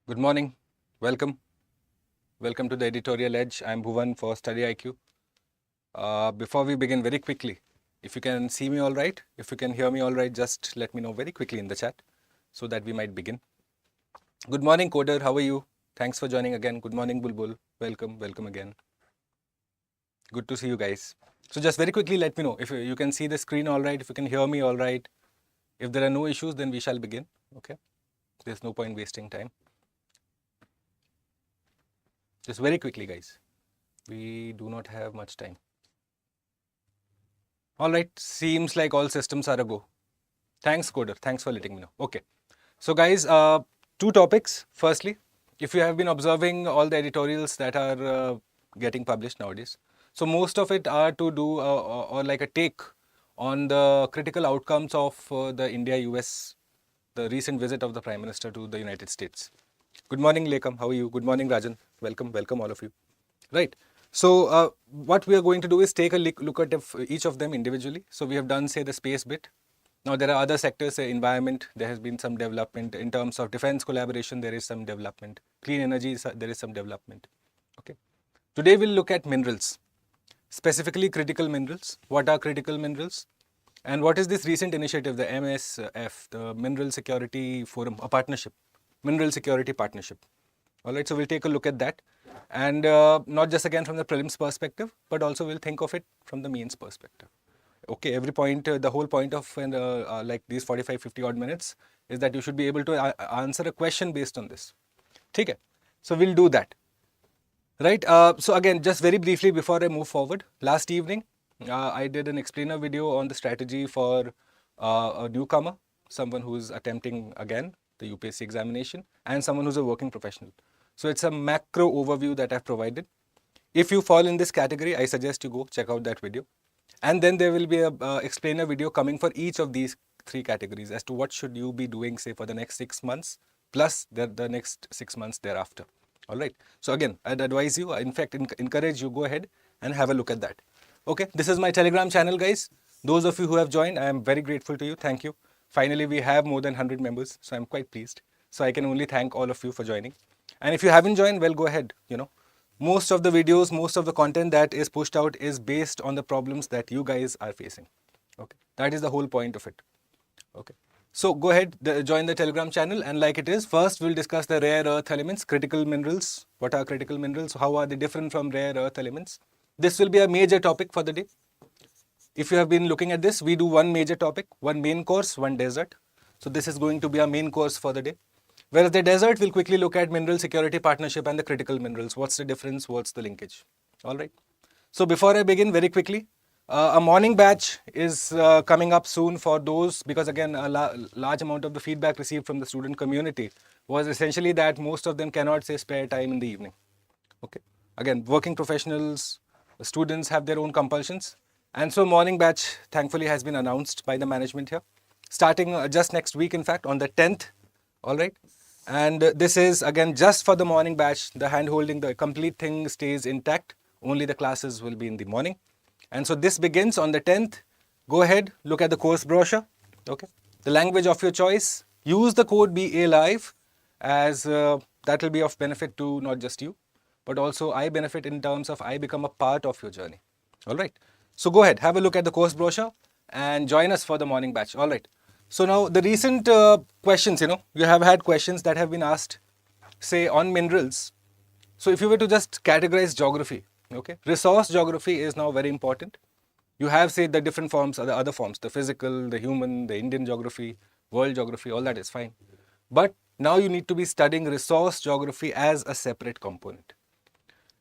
Good morning. Welcome. Welcome to the Editorial Edge. I'm Bhuvan for StudyIQ. Before we begin, very quickly, if you can see me all right, if you can hear me all right, just let me know very quickly in the chat so that we might begin. Good morning, Coder. How are you? Thanks for joining again. Good morning, Bulbul. Welcome again. Good to see you guys. So just very quickly, let me know if you can see the screen all right, if you can hear me all right. If there are no issues, then we shall begin. Okay. There's no point wasting time. Just very quickly, guys. We do not have much time. All right, seems like all systems are a go. Thanks, Coder. Thanks for letting me know. Okay. So, guys, two topics. Firstly, if you have been observing all the editorials that are getting published nowadays, so most of it are to do or like a take on the critical outcomes of the India-US, the recent visit of the Prime Minister to the United States. Good morning, Lekam. How are you? Good morning, Rajan. Welcome all of you. Right. So what we are going to do is take a look at each of them individually. So we have done, say, the space bit. Now there are other sectors, say environment, there has been some development. In terms of defense collaboration, there is some development. Clean energy, there is some development. Okay. Today we'll look at minerals, specifically critical minerals. What are critical minerals? And what is this recent initiative, the MSF, the Mineral Security Forum, a partnership, Mineral Security Partnership. All right, so we'll take a look at that. And not just again from the prelims perspective, but also we'll think of it from the means perspective. Okay, every point, the whole point of like these 45-50 odd minutes is that you should be able to answer a question based on this. Okay, so we'll do that. Right, so again, just very briefly before I move forward, last evening, I did an explainer video on the strategy for a newcomer, someone who's attempting again the UPSC examination, and someone who's a working professional. So it's a macro overview that I've provided. If you fall in this category, I suggest you go check out that video. And then there will be a explainer video coming for each of these three categories as to what should you be doing, say, for the next 6 months, plus the next 6 months thereafter. All right. So again, I'd advise you, in fact, encourage you, go ahead and have a look at that. Okay. This is my Telegram channel, guys. Those of you who have joined, I am very grateful to you. Thank you. Finally, we have more than 100 members, so I'm quite pleased. So I can only thank all of you for joining. And if you haven't joined, well, go ahead, Most of the videos, most of the content that is pushed out is based on the problems that you guys are facing. Okay, that is the whole point of it. Okay, so go ahead, join the Telegram channel, and like it is, first we'll discuss the rare earth elements, critical minerals. What are critical minerals? How are they different from rare earth elements? This will be a major topic for the day. If you have been looking at this, we do one major topic, one main course, one desert. So this is going to be our main course for the day. Whereas the desert, we'll quickly look at Mineral Security Partnership and the critical minerals. What's the difference? What's the linkage? All right. So before I begin, very quickly, a morning batch is coming up soon for those, because again, a large amount of the feedback received from the student community was essentially that most of them cannot say spare time in the evening. Okay. Again, working professionals, students have their own compulsions. And so morning batch, thankfully, has been announced by the management here, starting just next week, in fact, on the 10th. All right. And this is again just for the morning batch. The hand holding, the complete thing stays intact. Only the classes will be in the morning. And so this begins on the 10th. Go ahead, look at the course brochure. Okay. The language of your choice. Use the code BALIVE, as that will be of benefit to not just you, but also I benefit in terms of I become a part of your journey. All right. So go ahead, have a look at the course brochure and join us for the morning batch. All right. So now the recent questions, you have had questions that have been asked, say, on minerals. So if you were to just categorize geography, okay, resource geography is now very important. You have, say, the different forms, the other forms, the physical, the human, the Indian geography, world geography, all that is fine. But now you need to be studying resource geography as a separate component.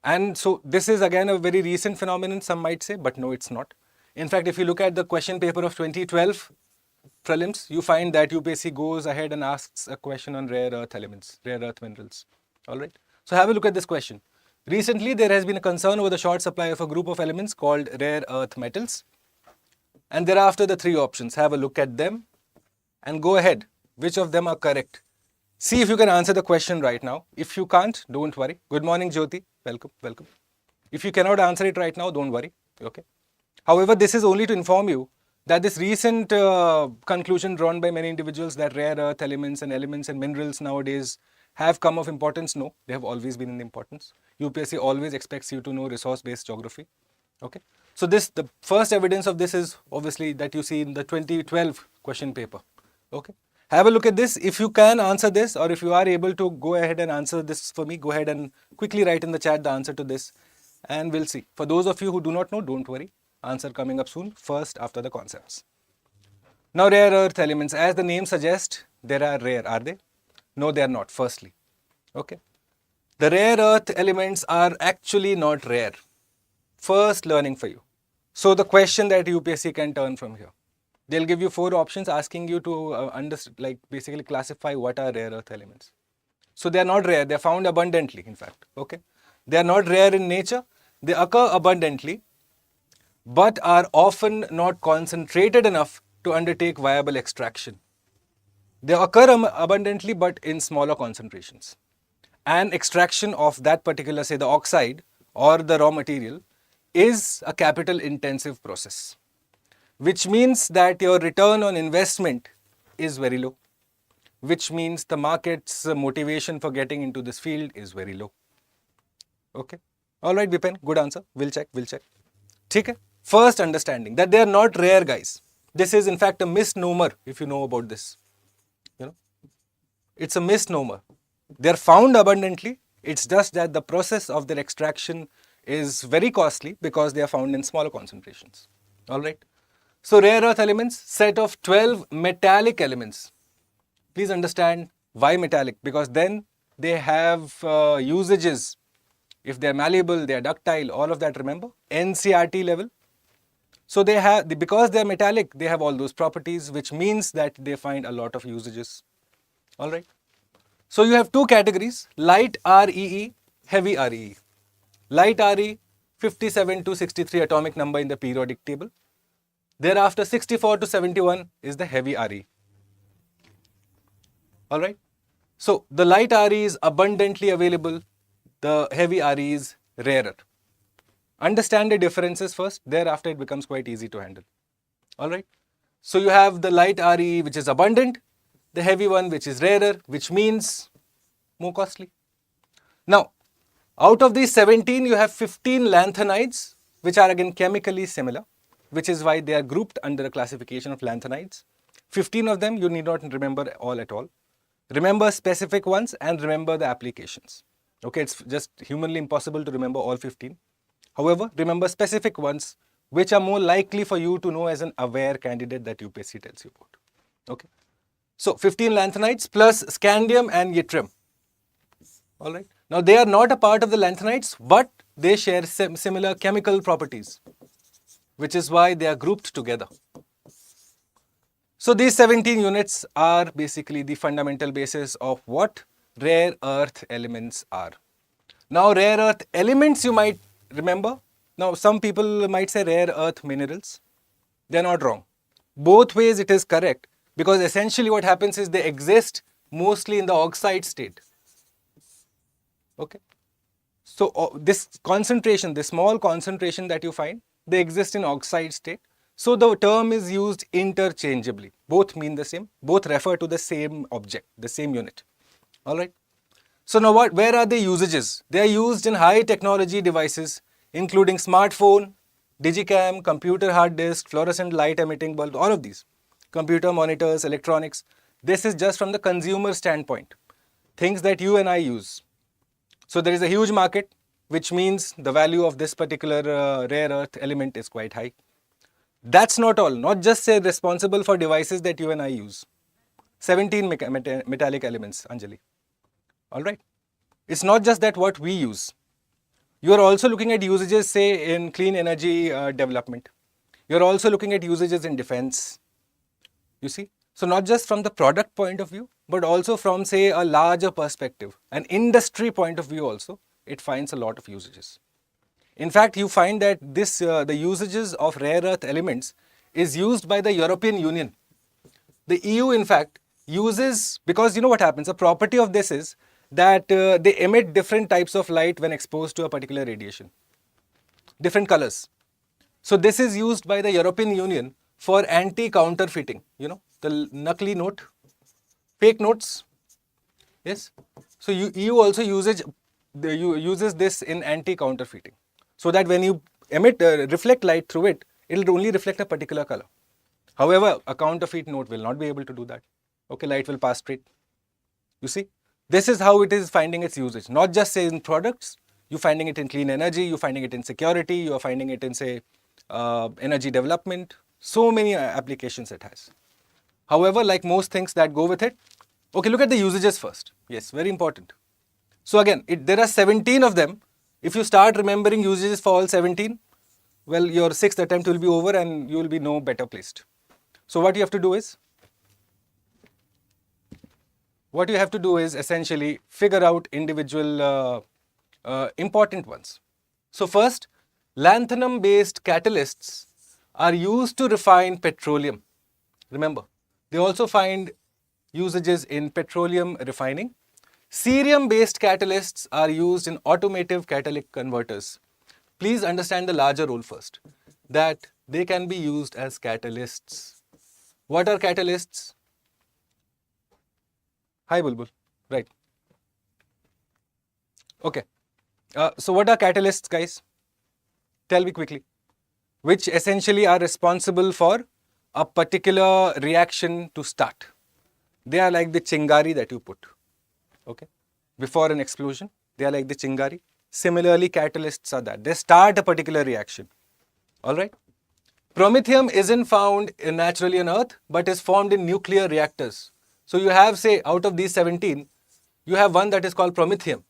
And so this is again a very recent phenomenon, some might say, but no, it's not. In fact, if you look at the question paper of 2012, Prelims, you find that UPSC goes ahead and asks a question on rare earth elements, rare earth minerals. All right. So have a look at this question. Recently, there has been a concern over the short supply of a group of elements called rare earth metals. And thereafter, the three options. Have a look at them and go ahead. Which of them are correct? See if you can answer the question right now. If you can't, don't worry. Good morning, Jyoti. Welcome. If you cannot answer it right now, don't worry. Okay. However, this is only to inform you that this recent conclusion drawn by many individuals that rare earth elements and minerals nowadays have come of importance? No, they have always been in importance. UPSC always expects you to know resource-based geography. Okay, so the first evidence of this is obviously that you see in the 2012 question paper. Okay, have a look at this. If you can answer this, or if you are able to go ahead and answer this for me, go ahead and quickly write in the chat the answer to this, and we'll see. For those of you who do not know, don't worry. Answer coming up soon, first after the concepts. Now, rare earth elements, as the name suggests, they are rare, are they? No, they are not, firstly. Okay. The rare earth elements are actually not rare. First learning for you. So, the question that UPSC can turn from here. They'll give you 4 options asking you to basically classify what are rare earth elements. So, they are not rare, they are found abundantly, in fact. Okay. They are not rare in nature, they occur abundantly, but are often not concentrated enough to undertake viable extraction. They occur abundantly, but in smaller concentrations. And extraction of that particular, say, the oxide or the raw material is a capital intensive process, which means that your return on investment is very low, which means the market's motivation for getting into this field is very low. Okay. All right, Bipen, good answer. We'll check. Okay. First understanding that they are not rare, guys. This is in fact a misnomer if you know about this. It's a misnomer. They're found abundantly. It's just that the process of their extraction is very costly because they are found in smaller concentrations. All right. So rare earth elements, set of 12 metallic elements. Please understand why metallic, because then they have usages. If they're malleable, they're ductile, all of that, remember? NCRT level. So they have, because they're metallic, they have all those properties, which means that they find a lot of usages. All right. So you have 2 categories, light REE, heavy REE. Light RE, 57 to 63 atomic number in the periodic table. Thereafter, 64 to 71 is the heavy RE. All right. So the light RE is abundantly available. The heavy RE is rarer. Understand the differences first. Thereafter, it becomes quite easy to handle. All right. So you have the light RE, which is abundant, the heavy one, which is rarer, which means more costly. Now, out of these 17, you have 15 lanthanides, which are again chemically similar, which is why they are grouped under a classification of lanthanides. 15 of them you need not remember all at all. Remember specific ones and remember the applications. Okay, it's just humanly impossible to remember all 15. However, remember specific ones which are more likely for you to know as an aware candidate that UPSC tells you about. Okay, so 15 lanthanides plus scandium and yttrium. All right. Now they are not a part of the lanthanides, but they share similar chemical properties, which is why they are grouped together. So these 17 units are basically the fundamental basis of what rare earth elements are. Now rare earth elements you might remember. Now some people might say rare earth minerals. They are not wrong. Both ways it is correct, because essentially what happens is they exist mostly in the oxide state. Okay. So this concentration, this small concentration that you find, they exist in oxide state. So the term is used interchangeably. Both mean the same. Both refer to the same object, the same unit. All right. So now where are the usages? They are used in high technology devices, including smartphone, digicam, computer hard disk, fluorescent light emitting bulb, all of these. Computer monitors, electronics. This is just from the consumer standpoint. Things that you and I use. So there is a huge market, which means the value of this particular rare earth element is quite high. That's not all. Not just say responsible for devices that you and I use. 17 metallic elements, Anjali. All right. It's not just that what we use. You are also looking at usages, say, in clean energy development. You're also looking at usages in defense. You see? So not just from the product point of view, but also from, say, a larger perspective, an industry point of view also, it finds a lot of usages. In fact, you find that this the usages of rare earth elements is used by the European Union. The EU, in fact, uses, because you know what happens, a property of this is that they emit different types of light when exposed to a particular radiation. Different colors. So this is used by the European Union for anti-counterfeiting, you know, the nakli note, fake notes. Yes, So EU also uses this in anti-counterfeiting, so that when you reflect light through it, it will only reflect a particular color. However, a counterfeit note will not be able to do that. Okay, light will pass straight. You see, this is how it is finding its usage. Not just say in products, you're finding it in clean energy, you're finding it in security, you're finding it in say energy development. So many applications it has. However, like most things that go with it, okay, look at the usages first. Yes, very important. So again, there are 17 of them. If you start remembering usages for all 17, well, your 6th attempt will be over and you will be no better placed. So what you have to do is essentially figure out individual important ones. So first, lanthanum-based catalysts are used to refine petroleum. Remember, they also find usages in petroleum refining. Cerium-based catalysts are used in automotive catalytic converters. Please understand the larger role first, that they can be used as catalysts. What are catalysts? Hi, Bulbul. Right. Okay. So what are catalysts, guys? Tell me quickly. Which essentially are responsible for a particular reaction to start. They are like the chingari that you put. Okay. Before an explosion, they are like the chingari. Similarly, catalysts are that. They start a particular reaction. Alright. Promethium isn't found naturally on Earth, but is formed in nuclear reactors. So you have, say, out of these 17, you have one that is called promethium.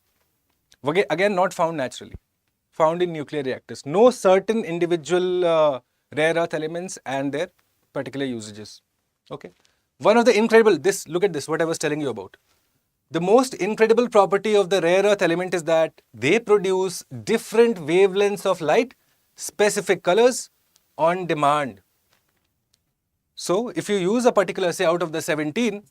Again, not found naturally. Found in nuclear reactors. No certain individual rare earth elements and their particular usages. Okay. One of the incredible, look at this, what I was telling you about. The most incredible property of the rare earth element is that they produce different wavelengths of light, specific colors on demand. So if you use a particular, say out of the 17,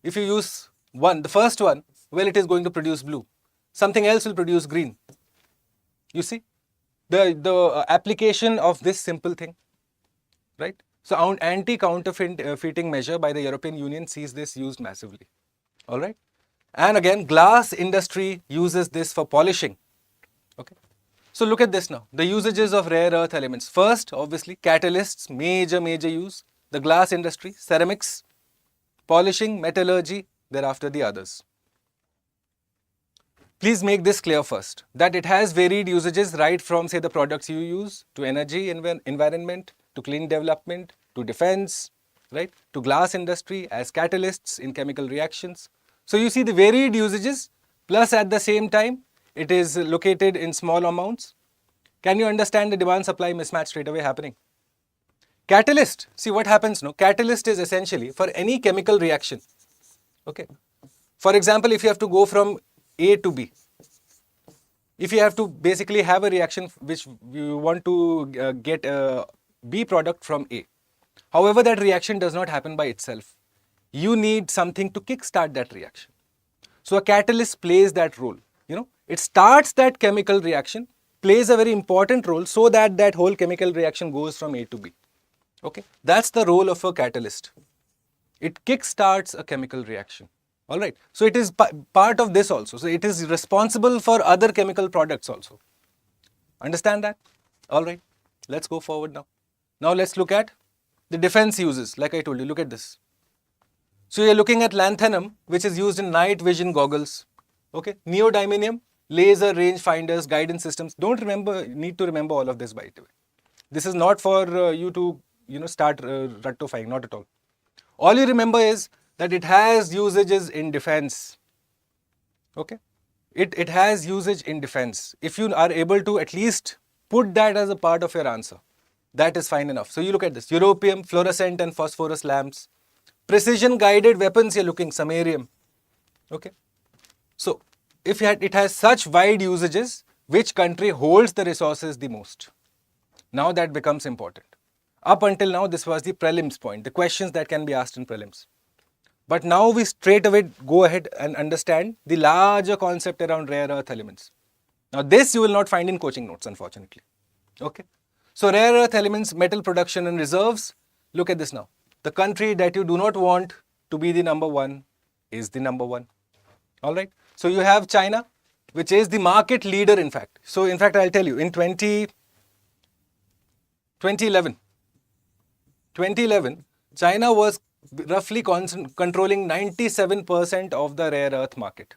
if you use one, the first one, well, it is going to produce blue. Something else will produce green. You see, the application of this simple thing, right? So anti-counterfeiting measure by the European Union sees this used massively. All right. And again, glass industry uses this for polishing. Okay. So look at this now. The usages of rare earth elements. First, obviously, catalysts, major use. The glass industry, ceramics, polishing, metallurgy, thereafter the others. Please make this clear first, that it has varied usages right from, say, the products you use, to energy, environment, to clean development, to defense, right, to glass industry as catalysts in chemical reactions. So you see the varied usages, plus at the same time, it is located in small amounts. Can you understand the demand-supply mismatch straight away happening? Catalyst, see what happens now. Catalyst is essentially for any chemical reaction. Okay. For example, if you have to go from A to B, if you have to basically have a reaction which you want to get a B product from A. However, that reaction does not happen by itself. You need something to kickstart that reaction. So a catalyst plays that role. You know, it starts that chemical reaction, plays a very important role so that that whole chemical reaction goes from A to B. Okay, that's the role of a catalyst. It kickstarts a chemical reaction. All right. So it is part of this also. So it is responsible for other chemical products also. Understand that? All right. Let's go forward now. Now let's look at the defense uses. Like I told you, look at this. So you're looking at lanthanum, which is used in night vision goggles. Okay. Neodymium, laser range finders, guidance systems. Need to remember all of this, by the way. This is not for you to, start rectifying, not at all. All you remember is that it has usages in defense. Okay. It has usage in defense. If you are able to at least put that as a part of your answer, that is fine enough. So you look at this, europium, fluorescent and phosphorus lamps. Precision guided weapons, you're looking, samarium. Okay. So if it has such wide usages, which country holds the resources the most? Now that becomes important. Up until now, this was the prelims point, the questions that can be asked in prelims. But now we straight away go ahead and understand the larger concept around rare earth elements. Now this you will not find in coaching notes, unfortunately. Okay. So rare earth elements, metal production and reserves. Look at this now. The country that you do not want to be the number one is the number one. All right. So you have China, which is the market leader in fact. So in fact, I'll tell you, in 2011, China was roughly controlling 97% of the rare earth market.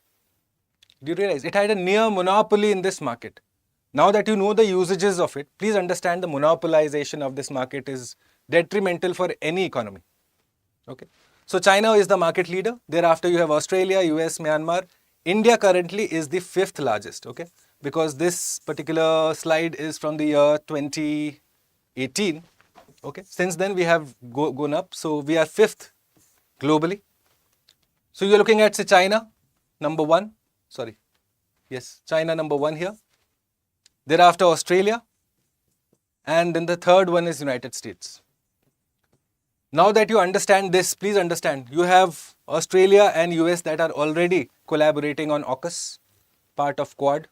Do you realize it had a near monopoly in this market? Now that you know the usages of it, please understand the monopolization of this market is detrimental for any economy. Okay. So China is the market leader. Thereafter, you have Australia, US, Myanmar. India currently is the 5th largest. Okay. Because this particular slide is from the year 2018. Okay. Since then, we have gone up. So we are 5th globally. So you're looking at, say, China, number 1. Sorry. Yes, China number 1 here. Thereafter, Australia. And then the third one is United States. Now that you understand this, please understand, you have Australia and US that are already collaborating on AUKUS, part of Quad.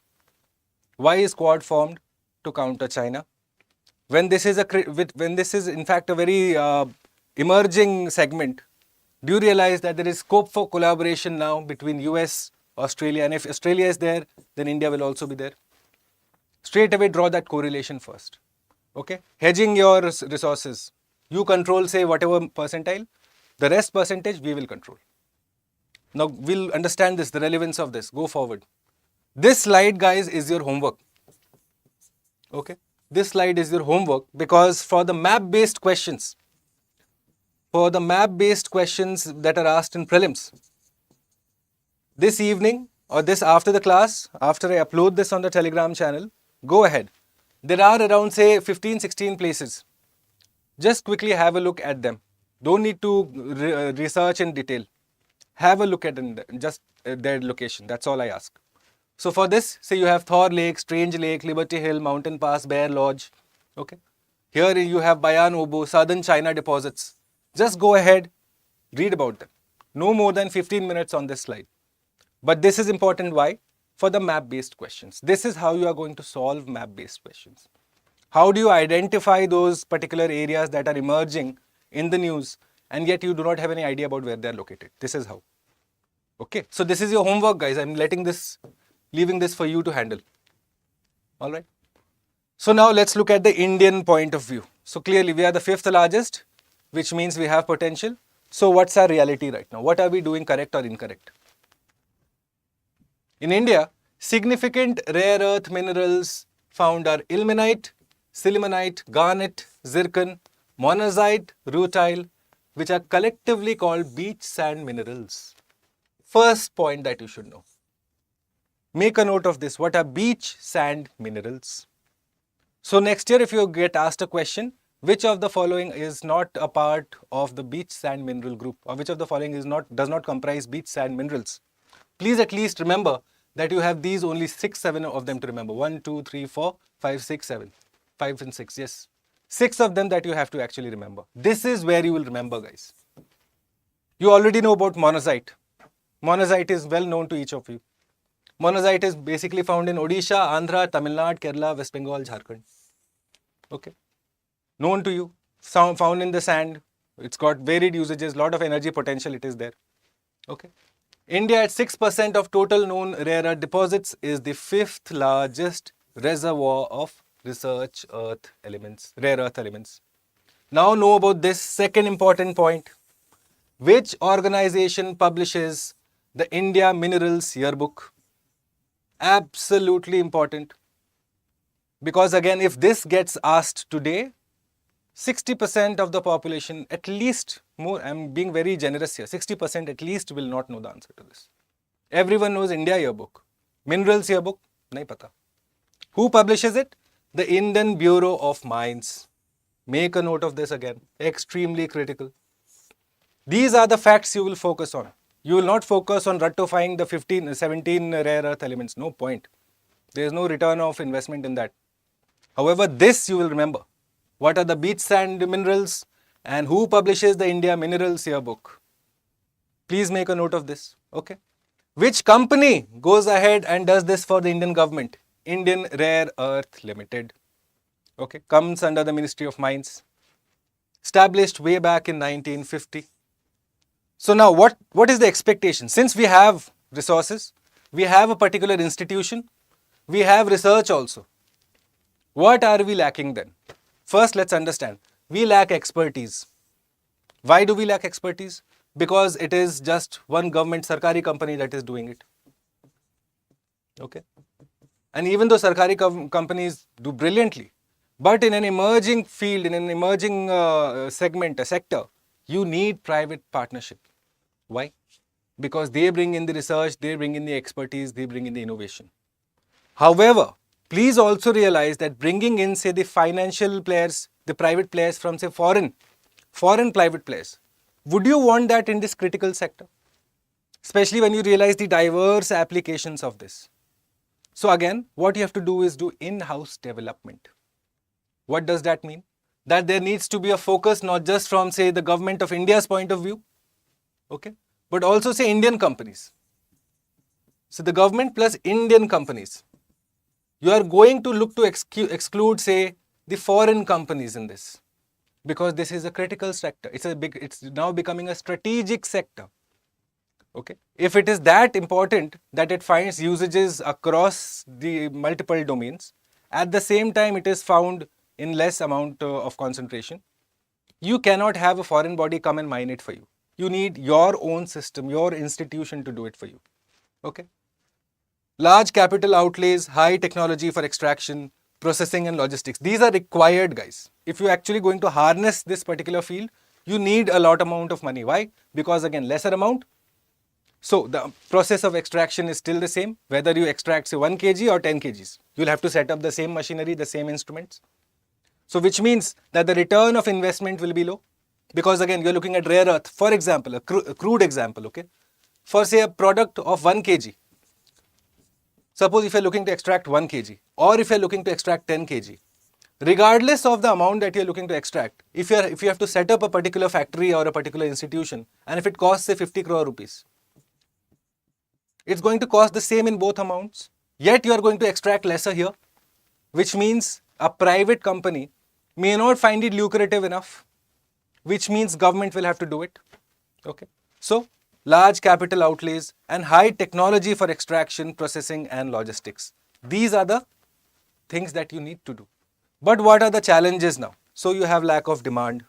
Why is Quad formed? To counter China. When this is in fact a very emerging segment, do you realize that there is scope for collaboration now between US, Australia, and if Australia is there, then India will also be there. Straight away draw that correlation first. Okay, hedging your resources. You control, say, whatever percentile, the rest percentage we will control. Now we'll understand this, the relevance of this. Go forward. This slide, guys, is your homework. Okay, this slide is your homework because for the map-based questions, that are asked in prelims, this evening or this after the class, after I upload this on the Telegram channel, go ahead. There are around, say, 15-16 places. Just quickly have a look at them. Don't need to research in detail. Have a look at just their location. That's all I ask. So for this, say you have Thor Lake, Strange Lake, Liberty Hill, Mountain Pass, Bear Lodge. Okay. Here you have Bayan Obo, Southern China deposits. Just go ahead, read about them. No more than 15 minutes on this slide. But this is important. Why? For the map-based questions. This is how you are going to solve map-based questions. How do you identify those particular areas that are emerging in the news and yet you do not have any idea about where they are located? This is how. Okay. So this is your homework, guys. I'm leaving this for you to handle. All right. So now let's look at the Indian point of view. So clearly we are the 5th largest, which means we have potential. So what's our reality right now? What are we doing correct or incorrect? In India, significant rare earth minerals found are ilmenite, sillimanite, garnet, zircon, monazite, rutile, which are collectively called beach sand minerals. First point that you should know. Make a note of this. What are beach sand minerals? So next year, if you get asked a question, which of the following is not a part of the beach sand mineral group, or which of the following does not comprise beach sand minerals? Please at least remember that you have these only 6-7 of them to remember. 1, 2, 3, 4, 5, 6, 7. 5 and 6, yes. 6 of them that you have to actually remember. This is where you will remember, guys. You already know about monazite. Monazite is well known to each of you. Monazite is basically found in Odisha, Andhra, Tamil Nadu, Kerala, West Bengal, Jharkhand. Okay. Known to you. Found in the sand. It's got varied usages, lot of energy potential it is there. Okay. India at 6% of total known rare earth deposits is the 5th largest reservoir of rare earth elements. Now know about this second important point. Which organization publishes the India Minerals Yearbook? Absolutely important. Because again, if this gets asked today, 60% of the population, at least more, I'm being very generous here, 60% at least will not know the answer to this. Everyone knows India Yearbook. Minerals Yearbook, nahi pata. Who publishes it? The Indian Bureau of Mines. Make a note of this again. Extremely critical. These are the facts you will focus on. You will not focus on ratifying the 17 rare earth elements. No point. There is no return of investment in that. However, this you will remember. What are the beach sand minerals and who publishes the India Minerals Yearbook? Please make a note of this. Okay. Which company goes ahead and does this for the Indian government? Indian Rare Earth Limited. Okay. Comes under the Ministry of Mines. Established way back in 1950. So now what is the expectation? Since we have resources, we have a particular institution, we have research also. What are we lacking then? First, let's understand. We lack expertise. Why do we lack expertise? Because it is just one government sarkari company that is doing it. Okay. And even though sarkari companies do brilliantly, but in an emerging field, in an emerging segment, a sector, you need private partnership. Why? Because they bring in the research, they bring in the expertise, they bring in the innovation. However, please also realize that bringing in, say, the financial players, the private players from, say, foreign private players, would you want that in this critical sector? Especially when you realize the diverse applications of this. So again, what you have to do is do in-house development. What does that mean? That there needs to be a focus not just from, say, the government of India's point of view, okay, but also, say, Indian companies. So the government plus Indian companies. You are going to look to exclude, say, the foreign companies in this, because this is a critical sector. It's now becoming a strategic sector. Okay. If it is that important that it finds usages across the multiple domains, at the same time it is found in less amount of concentration, you cannot have a foreign body come and mine it for you. You need your own system, your institution to do it for you. Okay. Large capital outlays, high technology for extraction, processing and logistics. These are required, guys. If you're actually going to harness this particular field, you need a lot amount of money. Why? Because again, lesser amount. So the process of extraction is still the same, whether you extract, say, 1 kg or 10 kgs. You'll have to set up the same machinery, the same instruments. So which means that the return of investment will be low, because again, you're looking at rare earth. For example, a crude example, okay? For, say, a product of 1 kg, suppose if you're looking to extract 1 kg or if you're looking to extract 10 kg, regardless of the amount that you're looking to extract, if you have to set up a particular factory or a particular institution, and if it costs, say, 50 crore rupees, it's going to cost the same in both amounts, yet you are going to extract lesser here, which means a private company may not find it lucrative enough, which means government will have to do it. Okay. So large capital outlays and high technology for extraction, processing and logistics. These are the things that you need to do. But what are the challenges now? So you have lack of demand.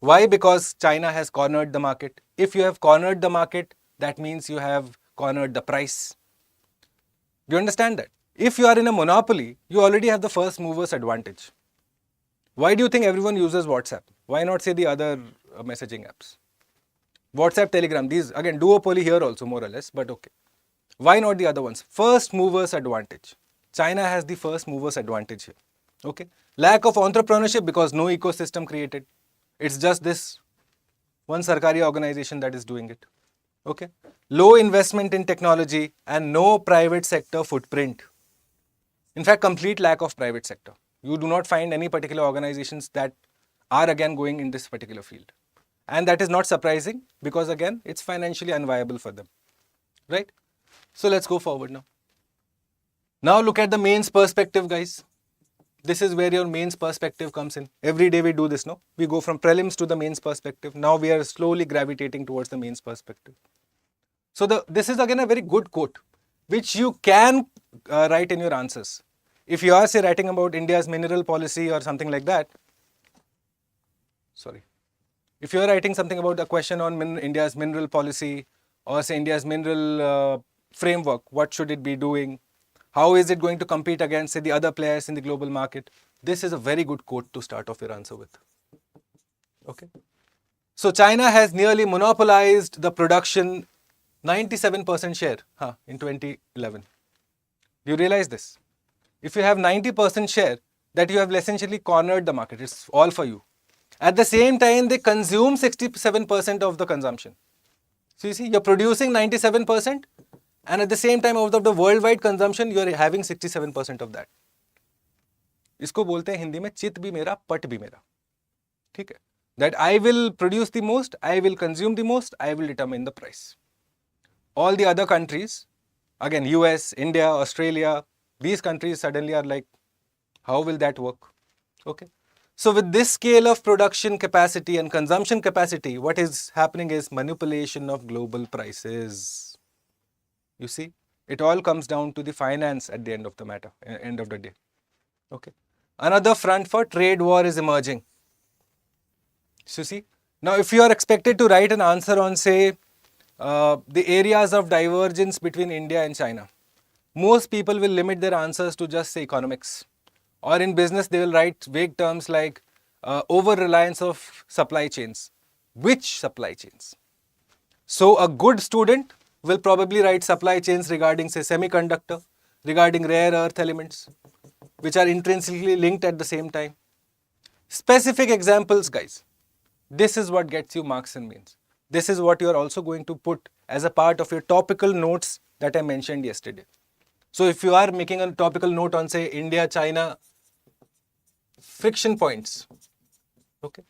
Why? Because China has cornered the market. If you have cornered the market, that means you have cornered the price. Do you understand that? If you are in a monopoly, you already have the first mover's advantage. Why do you think everyone uses WhatsApp? Why not, say, the other messaging apps? WhatsApp, Telegram, these, again, duopoly here also, more or less, but okay. Why not the other ones? First mover's advantage. China has the first mover's advantage here. Okay. Lack of entrepreneurship because no ecosystem created. It's just this one sarkari organization that is doing it. Okay. Low investment in technology and no private sector footprint. In fact, complete lack of private sector. You do not find any particular organizations that are again going in this particular field. And that is not surprising because again, it's financially unviable for them. Right? So let's go forward now. Now look at the mains perspective, guys. This is where your mains perspective comes in. Every day we do this, no? We go from prelims to the mains perspective. Now we are slowly gravitating towards the mains perspective. So this is again a very good quote, which you can write in your answers. If you are, say, writing about India's mineral policy or something like that, sorry. If you are writing something about a question on India's mineral policy or, say, India's mineral framework, what should it be doing? How is it going to compete against, say, the other players in the global market? This is a very good quote to start off your answer with. Okay. So China has nearly monopolized the production 97% share in 2011. Do you realize this? If you have 90% share, that you have essentially cornered the market. It's all for you. At the same time, they consume 67% of the consumption. So you see, you're producing 97% and at the same time out of the worldwide consumption, you're having 67% of that. इसको बोलते हैं हिंदी में चित भी मेरा, पट भी मेरा. ठीक है? That I will produce the most, I will consume the most, I will determine the price. All the other countries, again, US, India, Australia, these countries suddenly are like, how will that work? Okay. So with this scale of production capacity and consumption capacity, what is happening is manipulation of global prices. You see, it all comes down to the finance at the end of the matter, end of the day. Okay. Another front for trade war is emerging. So see, now if you are expected to write an answer on, say, the areas of divergence between India and China, most people will limit their answers to just say economics. Or in business, they will write vague terms like over-reliance of supply chains. Which supply chains? So a good student will probably write supply chains regarding, say, semiconductor, regarding rare earth elements, which are intrinsically linked at the same time. Specific examples, guys. This is what gets you marks and means. This is what you are also going to put as a part of your topical notes that I mentioned yesterday. So if you are making a topical note on, say, India, China, friction points, okay,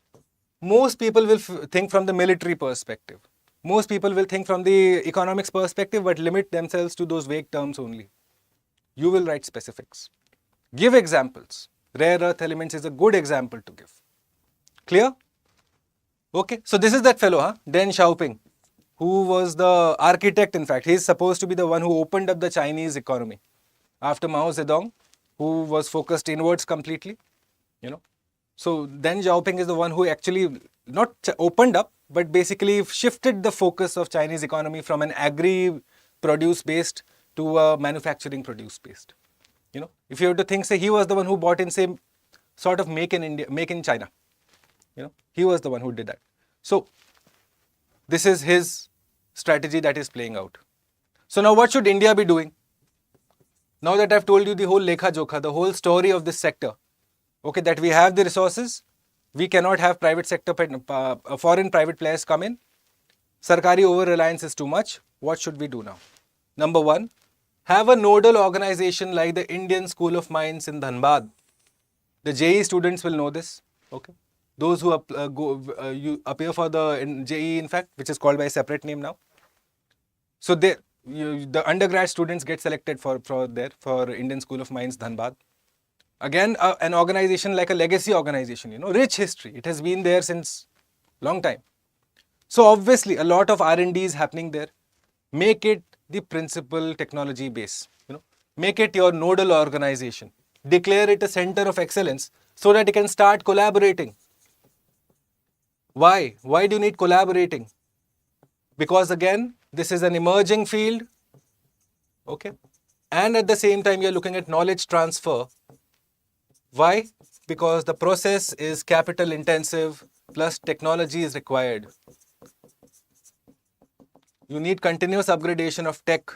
most people will think from the military perspective. Most people will think from the economics perspective, but limit themselves to those vague terms only. You will write specifics. Give examples. Rare earth elements is a good example to give. Clear? Okay, so this is that fellow, Deng Xiaoping, who was the architect, in fact. He is supposed to be the one who opened up the Chinese economy after Mao Zedong, who was focused inwards completely, you know. So Deng Xiaoping is the one who actually not opened up, but basically shifted the focus of Chinese economy from an agri-produce based to a manufacturing produce based. You know, if you have to think, say, he was the one who bought in, say, sort of make in India, make in China. You know, he was the one who did that. So this is his strategy that is playing out. So now what should India be doing? Now that I've told you the whole lekha jokha, the whole story of this sector, okay, that we have the resources, we cannot have private sector, foreign private players come in. Sarkari over-reliance is too much. What should we do now? Number one, have a nodal organization like the Indian School of Mines in Dhanbad. The JEE students will know this, okay. Those who you appear for the JEE, in fact, which is called by a separate name now. So the undergrad students get selected for Indian School of Mines, Dhanbad. Again, an organization like a legacy organization, you know, rich history. It has been there since long time. So obviously, a lot of R&D is happening there. Make it the principal technology base. You know, make it your nodal organization. Declare it a center of excellence so that it can start collaborating. Why? Why do you need collaborating? Because again, this is an emerging field, okay? And at the same time, you're looking at knowledge transfer. Why? Because the process is capital intensive, plus technology is required. You need continuous upgradation of tech.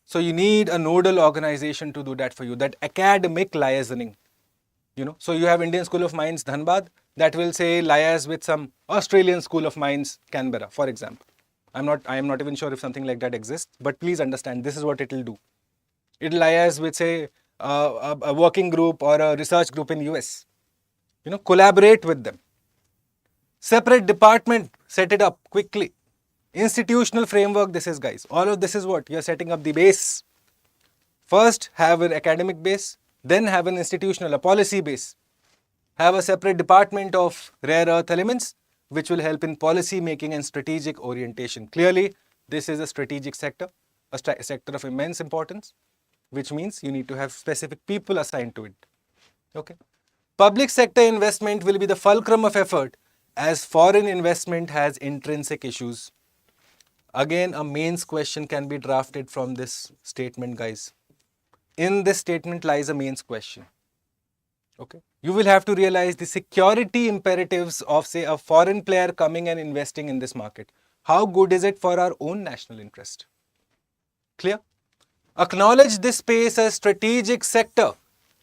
So you need a nodal organization to do that for you, that academic liaisoning. You know, so you have Indian School of Mines, Dhanbad, that will say liaise with some Australian School of Mines, Canberra, for example. I am not even sure if something like that exists, but please understand, this is what it will do. It will liaise with, say, a working group or a research group in US. You know, collaborate with them. Separate department, set it up quickly. Institutional framework, this is, guys. All of this is what? You are setting up the base. First, have an academic base, then have an institutional, a policy base. Have a separate department of rare earth elements, which will help in policy making and strategic orientation. Clearly, this is a strategic sector, a sector of immense importance, which means you need to have specific people assigned to it. Okay. Public sector investment will be the fulcrum of effort, as foreign investment has intrinsic issues. Again, a mains question can be drafted from this statement, guys. In this statement lies a mains question. Okay. You will have to realize the security imperatives of, say, a foreign player coming and investing in this market. How good is it for our own national interest? Clear? Acknowledge this space as strategic sector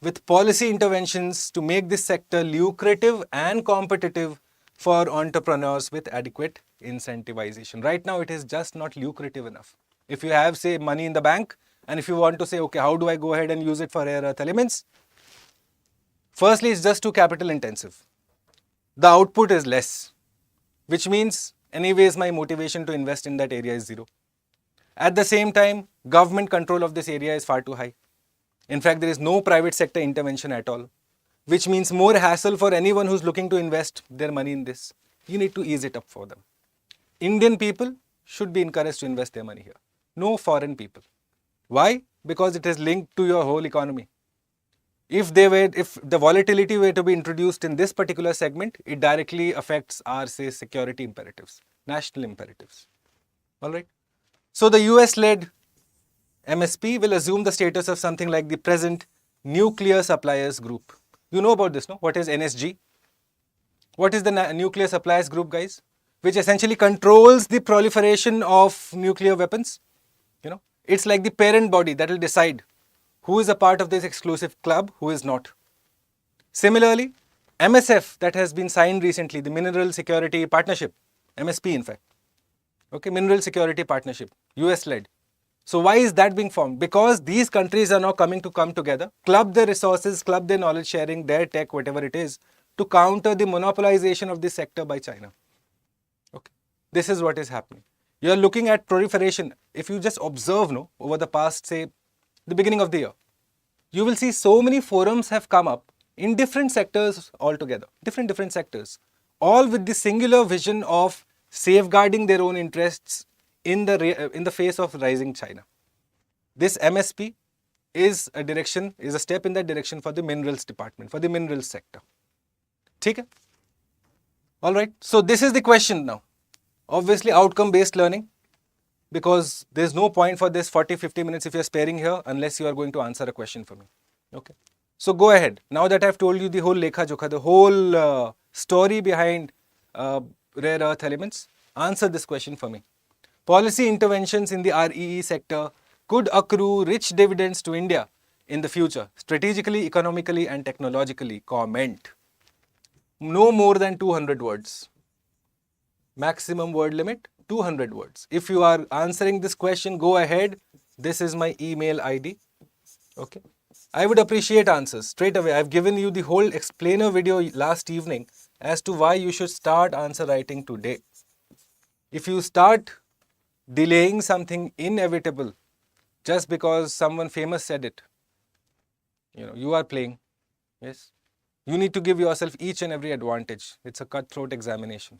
with policy interventions to make this sector lucrative and competitive for entrepreneurs with adequate incentivization. Right now, it is just not lucrative enough. If you have, say, money in the bank, and if you want to say, okay, how do I go ahead and use it for rare earth elements? Firstly, it's just too capital intensive. The output is less, which means anyways my motivation to invest in that area is zero. At the same time, government control of this area is far too high. In fact, there is no private sector intervention at all, which means more hassle for anyone who's looking to invest their money in this. You need to ease it up for them. Indian people should be encouraged to invest their money here. no foreign people. Why? Because it is linked to your whole economy. If the volatility were to be introduced in this particular segment, it directly affects our, say, security imperatives, national imperatives. All right. So the US-led MSP will assume the status of something like the present nuclear suppliers group. You know about this, no? What is NSG? What is the nuclear suppliers group, guys? Which essentially controls the proliferation of nuclear weapons. You know, it's like the parent body that will decide who is a part of this exclusive club, who is not. Similarly, MSF that has been signed recently, the Mineral Security Partnership, MSP in fact. Okay, Mineral Security Partnership, US-led. So why is that being formed? Because these countries are now come together, club their resources, club their knowledge sharing, their tech, whatever it is, to counter the monopolization of this sector by China. Okay, this is what is happening. You are looking at proliferation. If you just observe, no, over the past, say, the beginning of the year, you will see so many forums have come up in different sectors altogether, different sectors, all with the singular vision of safeguarding their own interests in the face of rising China. This MSP is a step in that direction for the minerals department, for the minerals sector. Okay? All right. So this is the question now. Obviously, outcome-based learning, because there's no point for this 40-50 minutes if you're sparing here unless you are going to answer a question for me. Okay. So go ahead. Now that I've told you the whole lekha jokha, the whole story behind rare earth elements, answer this question for me. Policy interventions in the REE sector could accrue rich dividends to India in the future, strategically, economically and technologically. Comment. No more than 200 words. Maximum word limit, 200 words. If you are answering this question, go ahead. This is my email ID. Okay. I would appreciate answers straight away. I've given you the whole explainer video last evening as to why you should start answer writing today. If you start delaying something inevitable just because someone famous said it, you are playing. Yes. You need to give yourself each and every advantage. It's a cutthroat examination.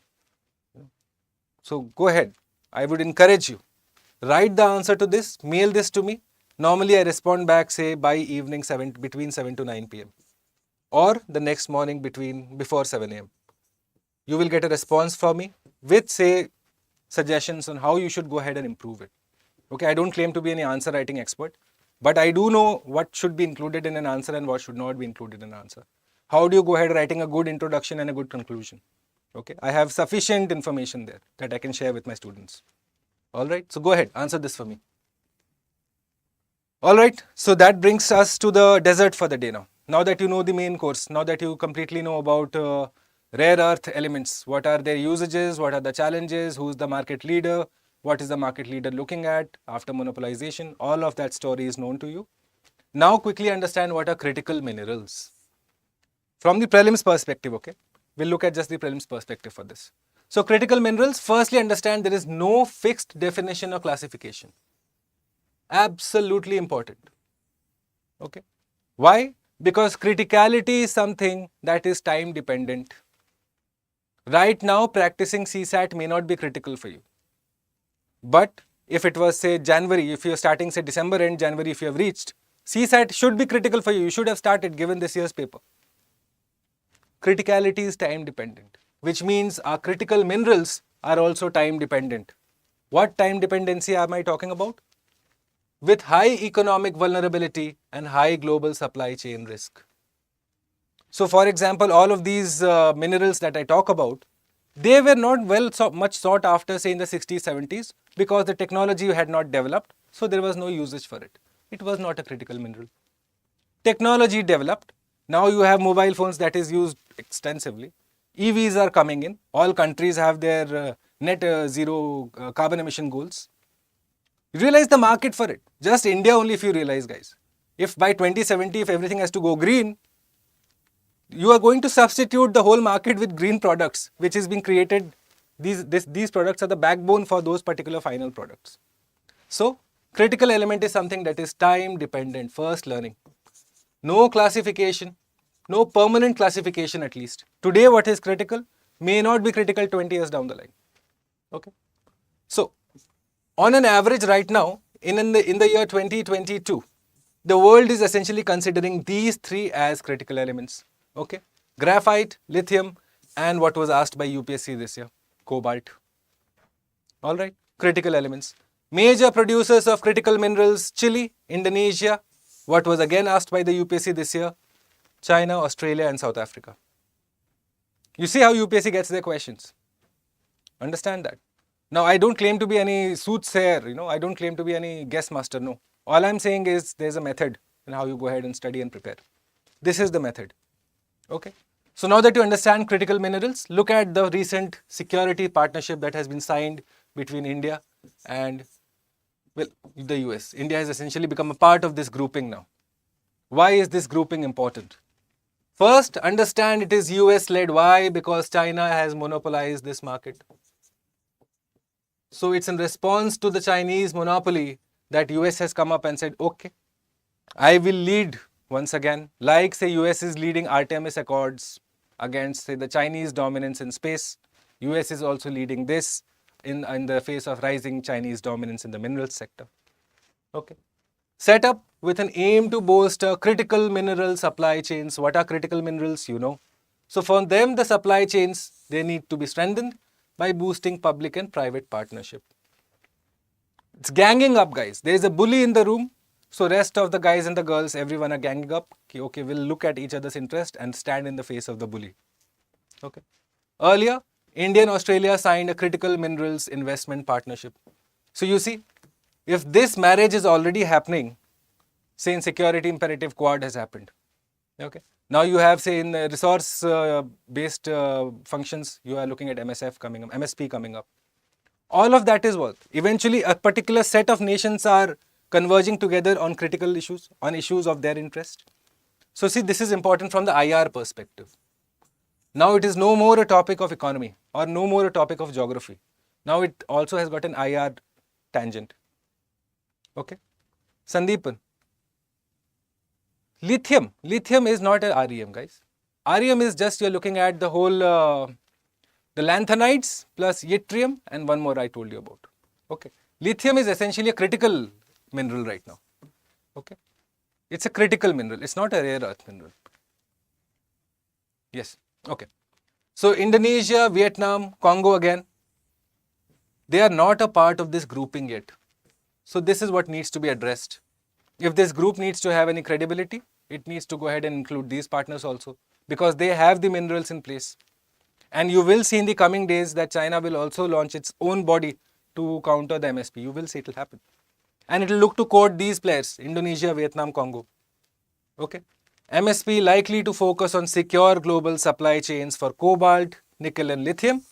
So go ahead. I would encourage you. Write the answer to this, mail this to me. Normally I respond back, say, by evening between 7 to 9 p.m. or the next morning before 7 a.m. You will get a response from me with, say, suggestions on how you should go ahead and improve it. Okay, I don't claim to be any answer writing expert, but I do know what should be included in an answer and what should not be included in an answer. How do you go ahead writing a good introduction and a good conclusion? Okay, I have sufficient information there that I can share with my students. All right, so go ahead, answer this for me. All right, so that brings us to the dessert for the day now. Now that you know the main course, now that you completely know about rare earth elements, what are their usages, what are the challenges, who's the market leader, what is the market leader looking at after monopolization, all of that story is known to you. Now quickly understand what are critical minerals. From the prelims perspective, okay, we'll look at just the prelims perspective for this. So critical minerals, firstly understand there is no fixed definition or classification. Absolutely important. Okay. Why? Because criticality is something that is time dependent. Right now, practicing CSAT may not be critical for you. But if it was, say, January, if you're starting, say, December end, January, if you have reached, CSAT should be critical for you. You should have started given this year's paper. Criticality is time dependent, which means our critical minerals are also time dependent. What time dependency am I talking about? With high economic vulnerability and high global supply chain risk. So for example, all of these minerals that I talk about, they were not much sought after, say, in the 60s, 70s, because the technology had not developed, so there was no usage for it. It was not a critical mineral. Technology developed. Now you have mobile phones that is used extensively. EVs are coming in. All countries have their net zero carbon emission goals. You realize the market for it. Just India only, if you realize, guys. If by 2070, if everything has to go green, you are going to substitute the whole market with green products, which is being created. These products are the backbone for those particular final products. So, critical element is something that is time dependent, first learning. No classification, no permanent classification at least. Today what is critical may not be critical 20 years down the line. Okay. So, on an average right now, in the year 2022, the world is essentially considering these three as critical elements. Okay, graphite, lithium, and what was asked by UPSC this year, cobalt. All right, critical elements. Major producers of critical minerals: Chile, Indonesia. What was again asked by the UPSC this year: China, Australia, and South Africa. You see how UPSC gets their questions. Understand that. Now, I don't claim to be any soothsayer, I don't claim to be any guess master, no. All I'm saying is there's a method in how you go ahead and study and prepare. This is the method. Okay. So now that you understand critical minerals, look at the recent security partnership that has been signed between India and, well, the US. India has essentially become a part of this grouping now. Why is this grouping important? First, understand it is US led. Why? Because China has monopolized this market. So it's in response to the Chinese monopoly that US has come up and said, okay, I will lead once again, like say US is leading Artemis Accords against say the Chinese dominance in space. US is also leading this in the face of rising Chinese dominance in the minerals sector. Okay. Set up with an aim to bolster critical mineral supply chains. What are critical minerals? You know. So for them, the supply chains, they need to be strengthened by boosting public and private partnership. It's ganging up, guys. There is a bully in the room. So rest of the guys and the girls, everyone are ganging up. Okay, we'll look at each other's interest and stand in the face of the bully. Okay. Earlier, India and Australia signed a critical minerals investment partnership. So you see, if this marriage is already happening, say in security imperative quad has happened. Okay. Now you have say in resource based functions, you are looking at MSF coming up, MSP coming up. All of that is what? Eventually a particular set of nations are converging together on critical issues, on issues of their interest. So see, this is important from the IR perspective. Now it is no more a topic of economy or no more a topic of geography. Now it also has got an IR tangent. Okay. Sandeepan. Lithium is not a REM, guys. REM is just you're looking at the whole, the lanthanides plus yttrium and one more I told you about. Okay. Lithium is essentially a critical mineral right now. Okay. It's a critical mineral. It's not a rare earth mineral. Yes. Okay. So Indonesia, Vietnam, Congo again, they are not a part of this grouping yet. So this is what needs to be addressed. If this group needs to have any credibility, it needs to go ahead and include these partners also because they have the minerals in place. And you will see in the coming days that China will also launch its own body to counter the MSP. You will see it will happen. And it will look to court these players, Indonesia, Vietnam, Congo. Okay. MSP likely to focus on secure global supply chains for cobalt, nickel and lithium,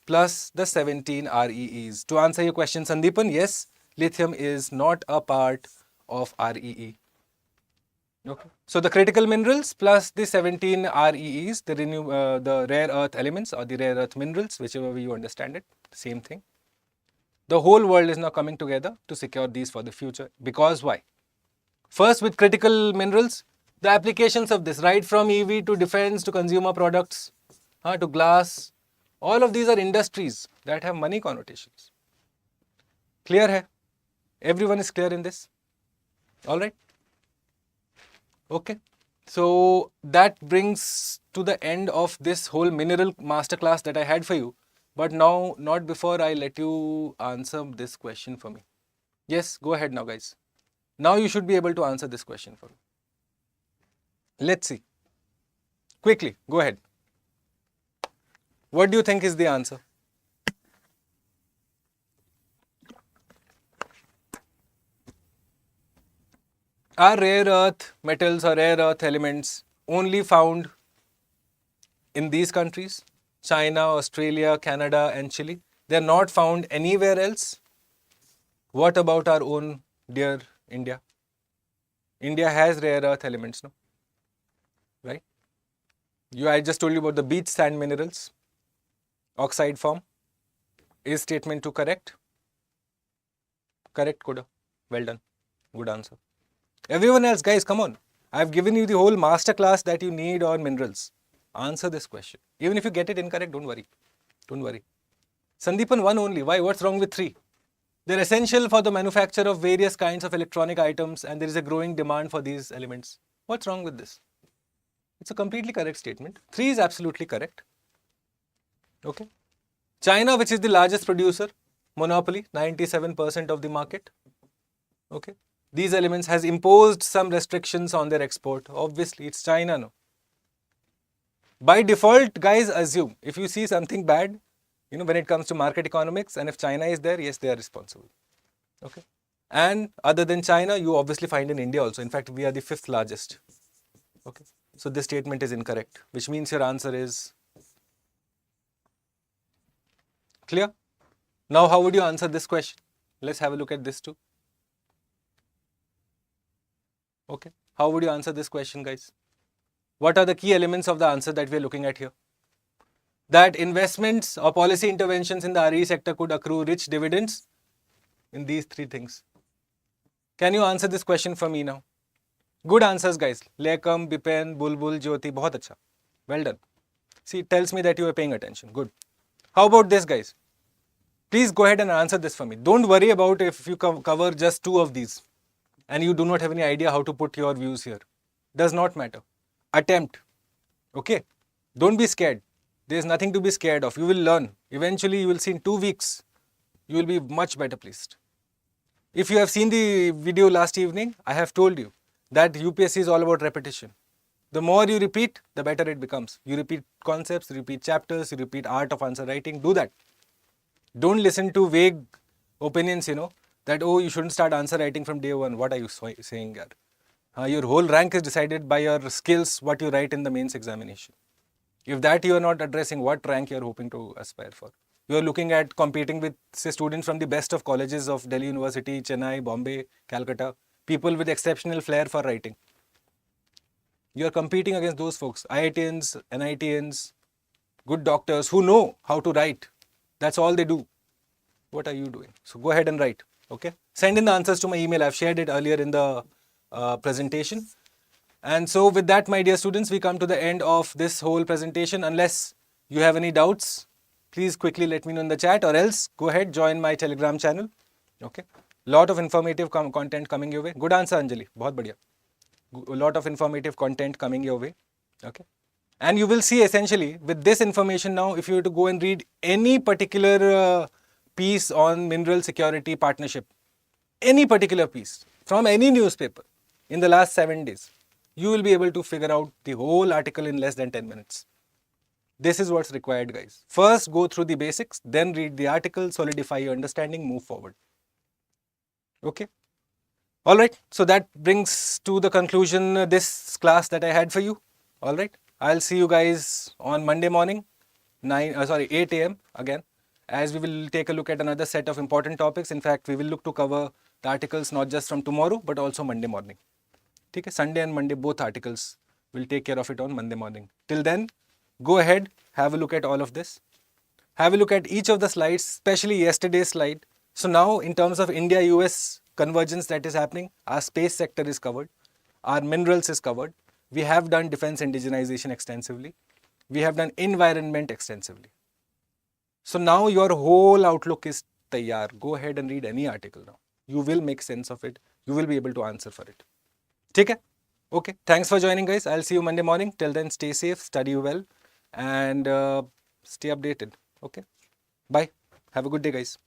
plus the 17 REEs. To answer your question, Sandeepan, yes, lithium is not a part of REE. Okay. So the critical minerals plus the 17 REEs, the rare earth elements or the rare earth minerals, whichever way you understand it, same thing. The whole world is now coming together to secure these for the future. Because why? First, with critical minerals, the applications of this, right from EV to defense to consumer products, to glass, all of these are industries that have money connotations. Clear hai? Everyone is clear in this? All right. Okay. So that brings to the end of this whole mineral masterclass that I had for you. But now, not before I let you answer this question for me. Yes, go ahead now, guys. Now you should be able to answer this question for me. Let's see. Quickly, go ahead. What do you think is the answer? Are rare earth metals or rare earth elements only found in these countries? China, Australia, Canada and Chile. They are not found anywhere else. What about our own dear India? India has rare earth elements, no? Right? I just told you about the beach sand minerals, oxide form. Is statement 2 correct? Correct, Koda. Well done. Good answer. Everyone else, guys, come on. I've given you the whole master class that you need on minerals. Answer this question. Even if you get it incorrect, don't worry. Don't worry. Sandeepan, 1 only. Why? What's wrong with 3? They're essential for the manufacture of various kinds of electronic items, and there is a growing demand for these elements. What's wrong with this? It's a completely correct statement. 3 is absolutely correct. Okay. China, which is the largest producer, monopoly, 97% of the market. Okay. These elements has imposed some restrictions on their export. Obviously, it's China, no. By default, guys, assume if you see something bad, when it comes to market economics, and if China is there, yes, they are responsible. Okay. And other than China, you obviously find in India also. In fact, we are the 5th largest. Okay. So this statement is incorrect, which means your answer is clear. Now, how would you answer this question? Let's have a look at this too. Okay. How would you answer this question, guys? What are the key elements of the answer that we are looking at here? That investments or policy interventions in the RE sector could accrue rich dividends in these 3 things. Can you answer this question for me now? Good answers, guys. Lekam, Bipen, Bulbul, Jyoti, bahut acha. Well done. See, it tells me that you are paying attention. Good. How about this, guys? Please go ahead and answer this for me. Don't worry about if you cover just 2 of these and you do not have any idea how to put your views here. Does not matter. Attempt. Okay? Don't be scared. There is nothing to be scared of. You will learn. Eventually, you will see in 2 weeks, you will be much better pleased. If you have seen the video last evening, I have told you that UPSC is all about repetition. The more you repeat, the better it becomes. You repeat concepts, you repeat chapters, you repeat art of answer writing. Do that. Don't listen to vague opinions, that, oh, you shouldn't start answer writing from day 1. What are you saying, yaar? Your whole rank is decided by your skills, what you write in the mains examination. If that you are not addressing, what rank you are hoping to aspire for? You are looking at competing with, say, students from the best of colleges of Delhi University, Chennai, Bombay, Calcutta, people with exceptional flair for writing. You are competing against those folks, IITians, NITians, good doctors who know how to write. That's all they do. What are you doing? So go ahead and write. Okay. Send in the answers to my email. I've shared it earlier in the presentation. And so with that, my dear students, we come to the end of this whole presentation. Unless you have any doubts, please quickly let me know in the chat, or else go ahead, join my Telegram channel. Okay. Lot of informative content coming your way. Good answer, Anjali. Bahut badhiya. A lot of informative content coming your way. Okay. And you will see essentially with this information now, if you were to go and read any particular piece on mineral security partnership, any particular piece from any newspaper in the last 7 days, you will be able to figure out the whole article in less than 10 minutes. This is what's required, guys. First, go through the basics, then read the article, solidify your understanding, move forward. Okay. All right. So that brings to the conclusion this class that I had for you. All right. I'll see you guys on Monday morning, 8 a.m. again, as we will take a look at another set of important topics. In fact, we will look to cover the articles not just from tomorrow, but also Monday morning. Okay, Sunday and Monday, both articles. We'll take care of it on Monday morning. Till then, go ahead, have a look at all of this. Have a look at each of the slides, especially yesterday's slide. So now, in terms of India-US convergence that is happening, our space sector is covered, our minerals is covered. We have done defense indigenization extensively. We have done environment extensively. So now your whole outlook is tayyar. Go ahead and read any article now. You will make sense of it. You will be able to answer for it. Okay? Okay. Thanks for joining, guys. I'll see you Monday morning. Till then, stay safe, study well, and stay updated. Okay? Bye. Have a good day, guys.